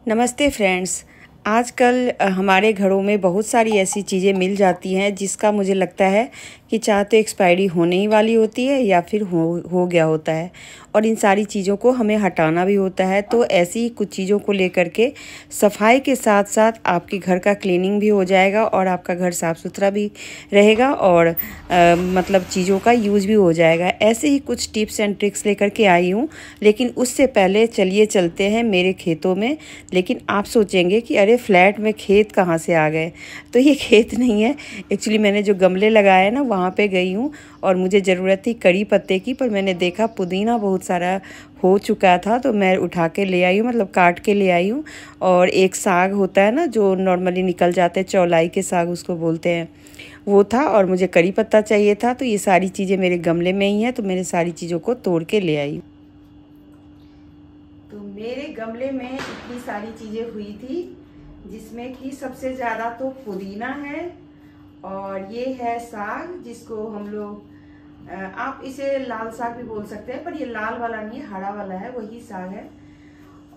नमस्ते फ्रेंड्स। आजकल हमारे घरों में बहुत सारी ऐसी चीज़ें मिल जाती हैं जिसका मुझे लगता है कि चाहे तो एक्सपायरी होने ही वाली होती है या फिर हो गया होता है, और इन सारी चीज़ों को हमें हटाना भी होता है। तो ऐसी ही कुछ चीज़ों को लेकर के सफाई के साथ साथ आपके घर का क्लीनिंग भी हो जाएगा और आपका घर साफ़ सुथरा भी रहेगा और मतलब चीज़ों का यूज़ भी हो जाएगा। ऐसे ही कुछ टिप्स एंड ट्रिक्स लेकर के आई हूँ, लेकिन उससे पहले चलिए चलते हैं मेरे खेतों में। लेकिन आप सोचेंगे कि अरे फ्लैट में खेत कहाँ से आ गए, तो ये खेत नहीं है। एक्चुअली मैंने जो गमले लगाए हैं ना, वहाँ पे गई हूँ और मुझे ज़रूरत थी कड़ी पत्ते की, पर मैंने देखा पुदीना बहुत सारा हो चुका था तो मैं उठा के ले आई हूँ, मतलब काट के ले आई हूँ। और एक साग होता है ना जो नॉर्मली निकल जाते हैं, चौलाई के साग उसको बोलते हैं, वो था। और मुझे कड़ी पत्ता चाहिए था, तो ये सारी चीज़ें मेरे गमले में ही हैं, तो मैंने सारी चीज़ों को तोड़ के ले आई। तो मेरे गमले में इतनी सारी चीज़ें हुई थी, जिसमें कि सबसे ज़्यादा तो पुदीना है, और ये है साग जिसको हम लोग आप इसे लाल साग भी बोल सकते हैं, पर ये लाल वाला नहीं है, हरा वाला है, वही साग है।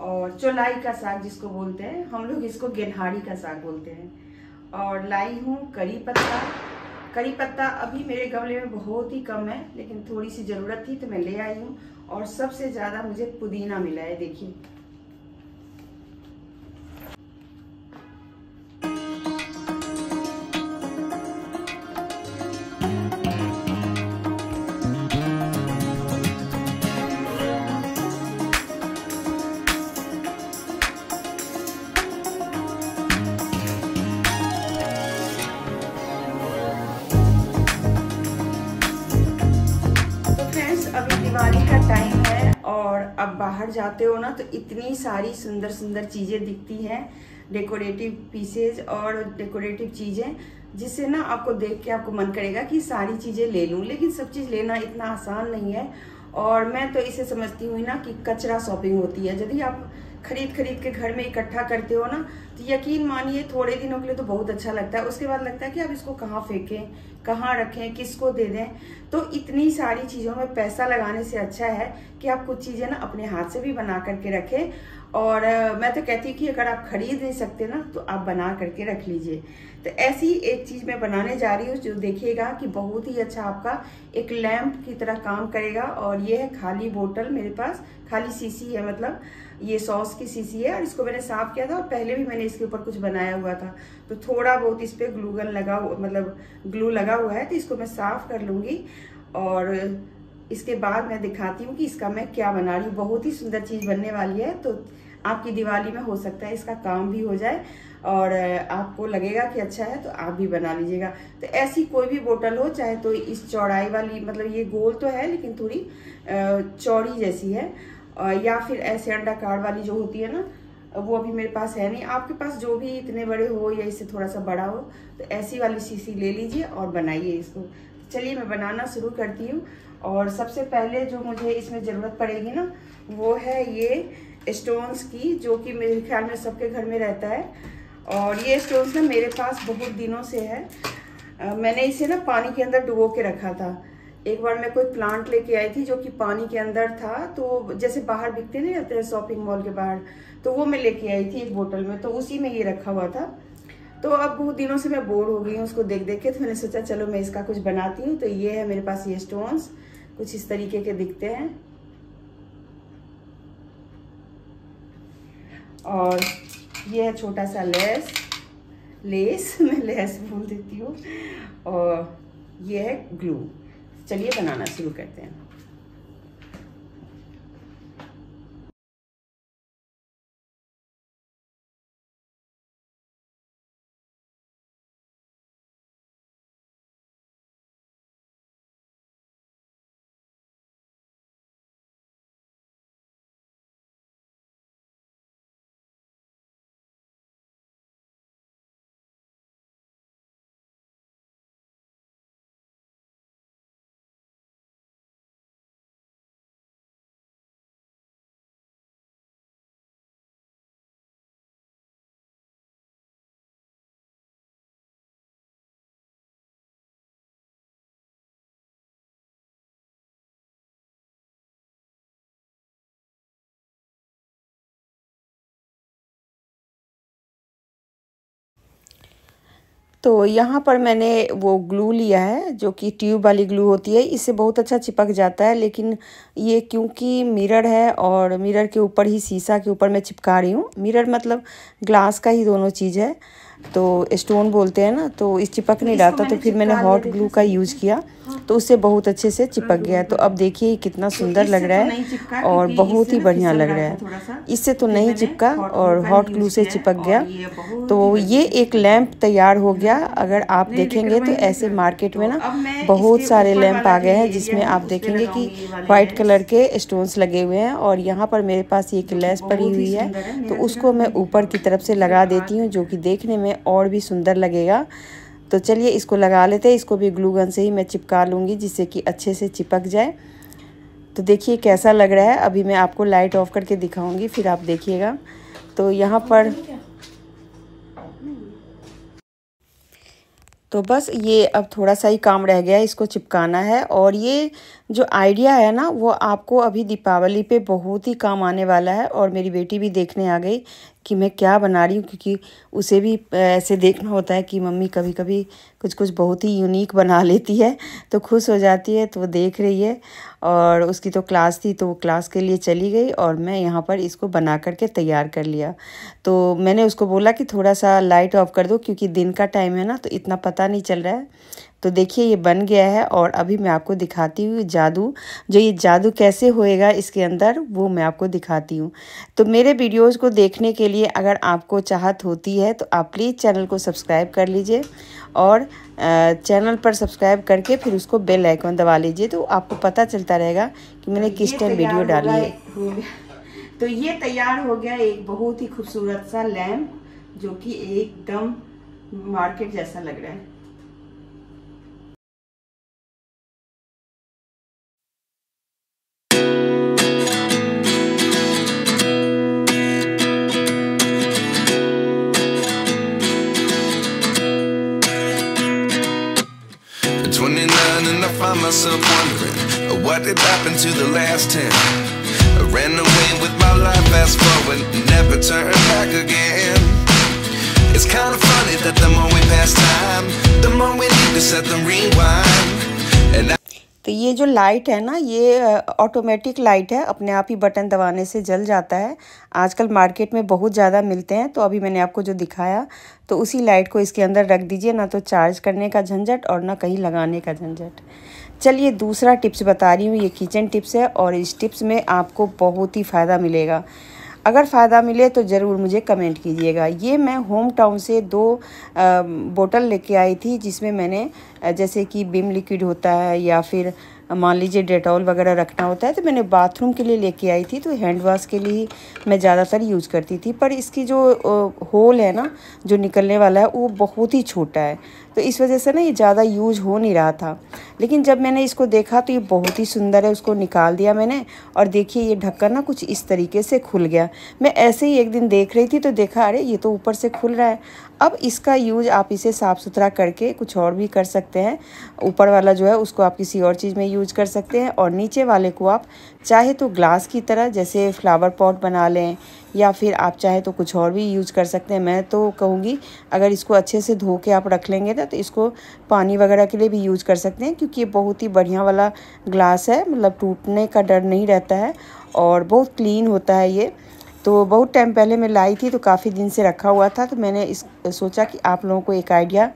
और चौलाई का साग जिसको बोलते हैं, हम लोग इसको गेनहारी का साग बोलते हैं। और लाई हूँ करी पत्ता। करी पत्ता अभी मेरे गमले में बहुत ही कम है, लेकिन थोड़ी सी ज़रूरत थी तो मैं ले आई हूँ। और सबसे ज़्यादा मुझे पुदीना मिला है, देखिए। तो फ्रेंड्स, अभी दिवाली का टाइम है और अब बाहर जाते हो ना तो इतनी सारी सुंदर सुंदर चीज़ें दिखती हैं, डेकोरेटिव पीसेज और डेकोरेटिव चीज़ें, जिससे ना आपको देख के आपको मन करेगा कि सारी चीज़ें ले लूं। लेकिन सब चीज़ लेना इतना आसान नहीं है, और मैं तो इसे समझती हूँ ना कि कचरा शॉपिंग होती है। यदि आप खरीद खरीद के घर में इकट्ठा करते हो ना, तो यकीन मानिए थोड़े दिनों के लिए तो बहुत अच्छा लगता है, उसके बाद लगता है कि अब इसको कहाँ फेंकें, कहाँ रखें, किसको दे दें। तो इतनी सारी चीज़ों में पैसा लगाने से अच्छा है कि आप कुछ चीज़ें ना अपने हाथ से भी बना करके रखें। और मैं तो कहती हूँ कि अगर आप खरीद नहीं सकते ना, तो आप बना करके रख लीजिए। तो ऐसी एक चीज़ मैं बनाने जा रही हूँ जो देखिएगा कि बहुत ही अच्छा आपका एक लैंप की तरह काम करेगा। और ये है खाली बोतल, मेरे पास खाली शीशी है, मतलब ये सॉस की शीशी है, और इसको मैंने साफ किया था और पहले भी मैंने इसके ऊपर कुछ बनाया हुआ था, तो थोड़ा बहुत इस पर ग्लूगन लगा, मतलब ग्लू लगा हुआ है, तो इसको मैं साफ कर लूँगी। और इसके बाद मैं दिखाती हूँ कि इसका मैं क्या बना रही हूँ। बहुत ही सुंदर चीज़ बनने वाली है, तो आपकी दिवाली में हो सकता है इसका काम भी हो जाए और आपको लगेगा कि अच्छा है, तो आप भी बना लीजिएगा। तो ऐसी कोई भी बोतल हो, चाहे तो इस चौड़ाई वाली, मतलब ये गोल तो है लेकिन थोड़ी चौड़ी जैसी है, या फिर ऐसे अंडाकार वाली जो होती है ना, वो अभी मेरे पास है नहीं। आपके पास जो भी इतने बड़े हो या इससे थोड़ा सा बड़ा हो, तो ऐसी वाली शीशी ले लीजिए और बनाइए इसको। चलिए मैं बनाना शुरू करती हूँ। और सबसे पहले जो मुझे इसमें ज़रूरत पड़ेगी ना, वो है ये स्टोन्स की, जो कि मेरे ख्याल में सबके घर में रहता है। और ये स्टोन्स ना मेरे पास बहुत दिनों से है। मैंने इसे ना पानी के अंदर डुबो के रखा था। एक बार मैं कोई प्लांट लेके आई थी जो कि पानी के अंदर था, तो जैसे बाहर बिकते नहीं रहते हैं शॉपिंग मॉल के बाहर, तो वो मैं लेके आई थी एक बोतल में, तो उसी में ये रखा हुआ था। तो अब बहुत दिनों से मैं बोर हो गई हूँ उसको देख देख के, तो मैंने सोचा चलो मैं इसका कुछ बनाती हूँ। तो ये है मेरे पास, ये स्टोन्स कुछ इस तरीके के दिखते हैं। और ये है छोटा सा लेस, लेस मैं लेस बोल देती हूँ। और ये है ग्लू। चलिए बनाना शुरू करते हैं। तो यहाँ पर मैंने वो ग्लू लिया है जो कि ट्यूब वाली ग्लू होती है, इससे बहुत अच्छा चिपक जाता है। लेकिन ये क्योंकि मिरर है और मिरर के ऊपर ही शीशा के ऊपर मैं चिपका रही हूँ, मिरर मतलब ग्लास का ही दोनों चीज़ है, तो स्टोन बोलते हैं ना, तो इस चिपक नहीं रहा था। तो फिर मैंने हॉट ग्लू का यूज़ किया तो उससे बहुत अच्छे से चिपक गया। तो अब देखिए कितना सुंदर लग रहा है और बहुत ही बढ़िया लग रहा है। इससे तो नहीं चिपका और हॉट ग्लू से चिपक गया। तो ये एक लैंप तैयार हो गया। अगर आप देखेंगे तो ऐसे मार्केट में ना बहुत सारे लैंप आ गए हैं जिसमें आप देखेंगे कि वाइट कलर के स्टोन्स लगे हुए हैं। और यहाँ पर मेरे पास एक लेस पड़ी हुई है, तो उसको मैं ऊपर की तरफ से लगा देती हूँ, जो कि देखने में और भी सुंदर लगेगा। तो चलिए इसको लगा लेते हैं। इसको भी ग्लू गन से ही मैं चिपका लूँगी जिससे कि अच्छे से चिपक जाए। तो देखिए कैसा लग रहा है। अभी मैं आपको लाइट ऑफ करके दिखाऊंगी, फिर आप देखिएगा। तो यहाँ पर तो बस ये अब थोड़ा सा ही काम रह गया है, इसको चिपकाना है। और ये जो आइडिया है ना वो आपको अभी दीपावली पे बहुत ही काम आने वाला है। और मेरी बेटी भी देखने आ गई कि मैं क्या बना रही हूँ, क्योंकि उसे भी ऐसे देखना होता है कि मम्मी कभी कभी कुछ कुछ बहुत ही यूनिक बना लेती है, तो खुश हो जाती है। तो वो देख रही है और उसकी तो क्लास थी तो वो क्लास के लिए चली गई और मैं यहाँ पर इसको बना करके तैयार कर लिया। तो मैंने उसको बोला कि थोड़ा सा लाइट ऑफ कर दो क्योंकि दिन का टाइम है ना, तो इतना पता नहीं चल रहा है। तो देखिए ये बन गया है और अभी मैं आपको दिखाती हूँ जादू। जो ये जादू कैसे होएगा इसके अंदर वो मैं आपको दिखाती हूँ। तो मेरे वीडियोज़ को देखने के लिए अगर आपको चाहत होती है तो आप प्लीज़ चैनल को सब्सक्राइब कर लीजिए और चैनल पर सब्सक्राइब करके फिर उसको बेल आइकन दबा लीजिए, तो आपको पता चलता रहेगा कि मैंने किस टाइम वीडियो डाली है। तो ये तैयार हो गया एक बहुत ही खूबसूरत सा लैम्प जो कि एकदम मार्केट जैसा लग रहा है। And I find myself wondering what did happen to the last 10. I ran away with my life, fast forward, never turn back again. It's kind of funny that the more we pass time, the more we need to set them rewind. And तो ये जो light है ना ये automatic light है, अपने आप ही button दबाने से जल जाता है। आजकल मार्केट में बहुत ज़्यादा मिलते हैं। तो अभी मैंने आपको जो दिखाया तो उसी लाइट को इसके अंदर रख दीजिए, ना तो चार्ज करने का झंझट और ना कहीं लगाने का झंझट। चलिए दूसरा टिप्स बता रही हूँ, ये किचन टिप्स है और इस टिप्स में आपको बहुत ही फ़ायदा मिलेगा। अगर फ़ायदा मिले तो ज़रूर मुझे कमेंट कीजिएगा। ये मैं होम टाउन से 2 बोतल लेके आई थी जिसमें मैंने जैसे कि विम लिक्विड होता है या फिर मान लीजिए डेटॉल वगैरह रखना होता है, तो मैंने बाथरूम के लिए लेके आई थी। तो हैंड वॉश के लिए मैं ज़्यादातर यूज़ करती थी, पर इसकी जो होल है ना जो निकलने वाला है वो बहुत ही छोटा है, तो इस वजह से ना ये ज़्यादा यूज हो नहीं रहा था। लेकिन जब मैंने इसको देखा तो ये बहुत ही सुंदर है, उसको निकाल दिया मैंने और देखिए ये ढक्कन ना कुछ इस तरीके से खुल गया। मैं ऐसे ही एक दिन देख रही थी तो देखा अरे ये तो ऊपर से खुल रहा है। अब इसका यूज आप इसे साफ़ सुथरा करके कुछ और भी कर सकते हैं। ऊपर वाला जो है उसको आप किसी और चीज़ में यूज कर सकते हैं और नीचे वाले को आप चाहे तो ग्लास की तरह जैसे फ्लावर पॉट बना लें या फिर आप चाहे तो कुछ और भी यूज़ कर सकते हैं। मैं तो कहूँगी अगर इसको अच्छे से धो के आप रख लेंगे ना तो इसको पानी वगैरह के लिए भी यूज़ कर सकते हैं, क्योंकि ये बहुत ही बढ़िया वाला ग्लास है, मतलब टूटने का डर नहीं रहता है और बहुत क्लीन होता है ये। तो बहुत टाइम पहले मैं लाई थी तो काफ़ी दिन से रखा हुआ था, तो मैंने सोचा कि आप लोगों को एक आइडिया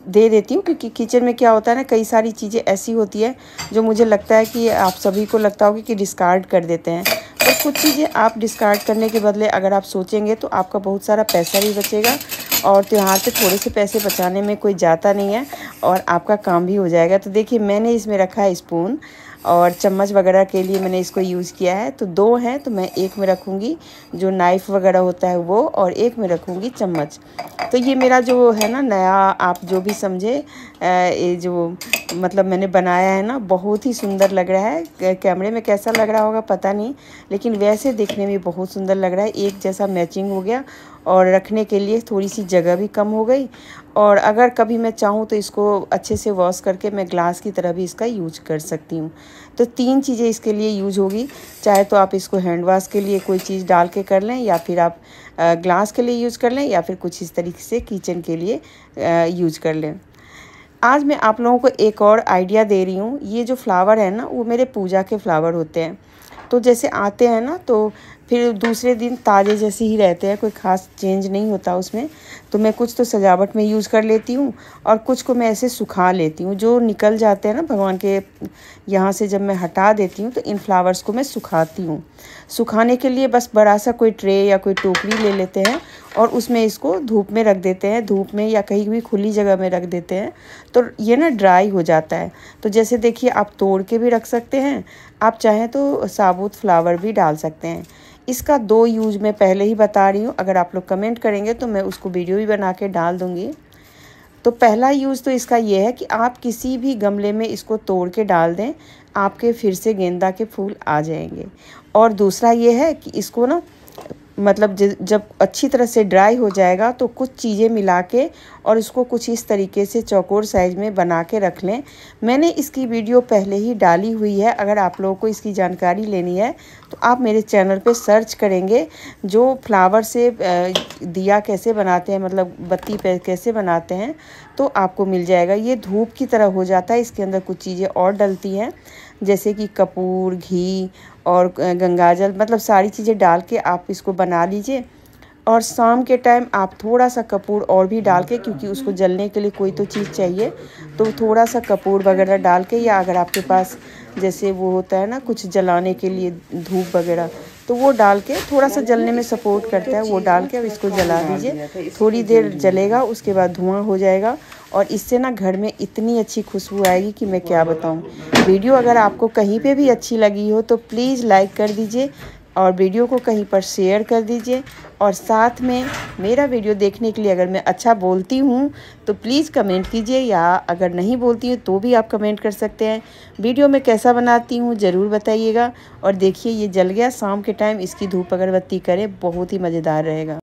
दे देती हूँ। क्योंकि किचन में क्या होता है ना, कई सारी चीज़ें ऐसी होती है जो मुझे लगता है कि आप सभी को लगता होगा कि डिस्कार्ड कर देते हैं, और कुछ चीज़ें आप डिस्कार्ड करने के बदले अगर आप सोचेंगे तो आपका बहुत सारा पैसा भी बचेगा और त्यौहार पे थोड़े से पैसे बचाने में कोई जाता नहीं है और आपका काम भी हो जाएगा। तो देखिए मैंने इसमें रखा है स्पून और चम्मच वगैरह के लिए मैंने इसको यूज़ किया है। तो 2 हैं तो मैं एक में रखूँगी जो नाइफ़ वगैरह होता है वो, और एक में रखूँगी चम्मच। तो ये मेरा जो है ना नया, आप जो भी समझे, ये जो मतलब मैंने बनाया है ना बहुत ही सुंदर लग रहा है। कैमरे में कैसा लग रहा होगा पता नहीं, लेकिन वैसे देखने में बहुत सुंदर लग रहा है, एक जैसा मैचिंग हो गया और रखने के लिए थोड़ी सी जगह भी कम हो गई। और अगर कभी मैं चाहूँ तो इसको अच्छे से वॉश करके मैं ग्लास की तरह भी इसका यूज कर सकती हूँ। तो 3 चीज़ें इसके लिए यूज होगी। चाहे तो आप इसको हैंड वॉश के लिए कोई चीज़ डाल के कर लें, या फिर आप ग्लास के लिए यूज़ कर लें, या फिर कुछ इस तरीके से किचन के लिए यूज कर लें। आज मैं आप लोगों को एक और आइडिया दे रही हूँ। ये जो फ्लावर है ना, वो मेरे पूजा के फ्लावर होते हैं। तो जैसे आते हैं ना तो फिर दूसरे दिन ताज़े जैसे ही रहते हैं, कोई ख़ास चेंज नहीं होता उसमें। तो मैं कुछ तो सजावट में यूज़ कर लेती हूँ और कुछ को मैं ऐसे सुखा लेती हूँ। जो निकल जाते हैं ना भगवान के यहाँ से, जब मैं हटा देती हूँ तो इन फ्लावर्स को मैं सुखाती हूँ। सुखाने के लिए बस बड़ा सा कोई ट्रे या कोई टोकरी ले लेते हैं और उसमें इसको धूप में रख देते हैं, धूप में या कहीं भी खुली जगह में रख देते हैं। तो ये ना ड्राई हो जाता है। तो जैसे देखिए, आप तोड़ के भी रख सकते हैं, आप चाहें तो साबुत फ्लावर भी डाल सकते हैं। इसका 2 यूज मैं पहले ही बता रही हूँ। अगर आप लोग कमेंट करेंगे तो मैं उसको वीडियो भी बना के डाल दूँगी। तो पहला यूज़ तो इसका ये है कि आप किसी भी गमले में इसको तोड़ के डाल दें, आपके फिर से गेंदा के फूल आ जाएंगे। और दूसरा ये है कि इसको ना मतलब जब अच्छी तरह से ड्राई हो जाएगा तो कुछ चीज़ें मिला के और इसको कुछ इस तरीके से चौकोर साइज़ में बना के रख लें। मैंने इसकी वीडियो पहले ही डाली हुई है। अगर आप लोगों को इसकी जानकारी लेनी है तो आप मेरे चैनल पे सर्च करेंगे, जो फ्लावर से दिया कैसे बनाते हैं, मतलब बत्ती पे कैसे बनाते हैं, तो आपको मिल जाएगा। ये धूप की तरह हो जाता है। इसके अंदर कुछ चीज़ें और डलती हैं, जैसे कि कपूर, घी और गंगाजल, मतलब सारी चीज़ें डाल के आप इसको बना लीजिए। और शाम के टाइम आप थोड़ा सा कपूर और भी डाल के, क्योंकि उसको जलने के लिए कोई तो चीज़ चाहिए, तो थोड़ा सा कपूर वगैरह डाल के, या अगर आपके पास जैसे वो होता है ना कुछ जलाने के लिए धूप वगैरह, तो वो डाल के थोड़ा सा जलने में सपोर्ट करता है, वो डाल के अब इसको जला दीजिए। थोड़ी देर जलेगा, उसके बाद धुआं हो जाएगा और इससे ना घर में इतनी अच्छी खुशबू आएगी कि मैं क्या बताऊं। वीडियो अगर आपको कहीं पे भी अच्छी लगी हो तो प्लीज़ लाइक कर दीजिए और वीडियो को कहीं पर शेयर कर दीजिए। और साथ में मेरा वीडियो देखने के लिए अगर मैं अच्छा बोलती हूँ तो प्लीज़ कमेंट कीजिए, या अगर नहीं बोलती हूँ तो भी आप कमेंट कर सकते हैं। वीडियो में कैसा बनाती हूँ ज़रूर बताइएगा। और देखिए, ये जल गया। शाम के टाइम इसकी धूप अगरबत्ती करें, बहुत ही मज़ेदार रहेगा।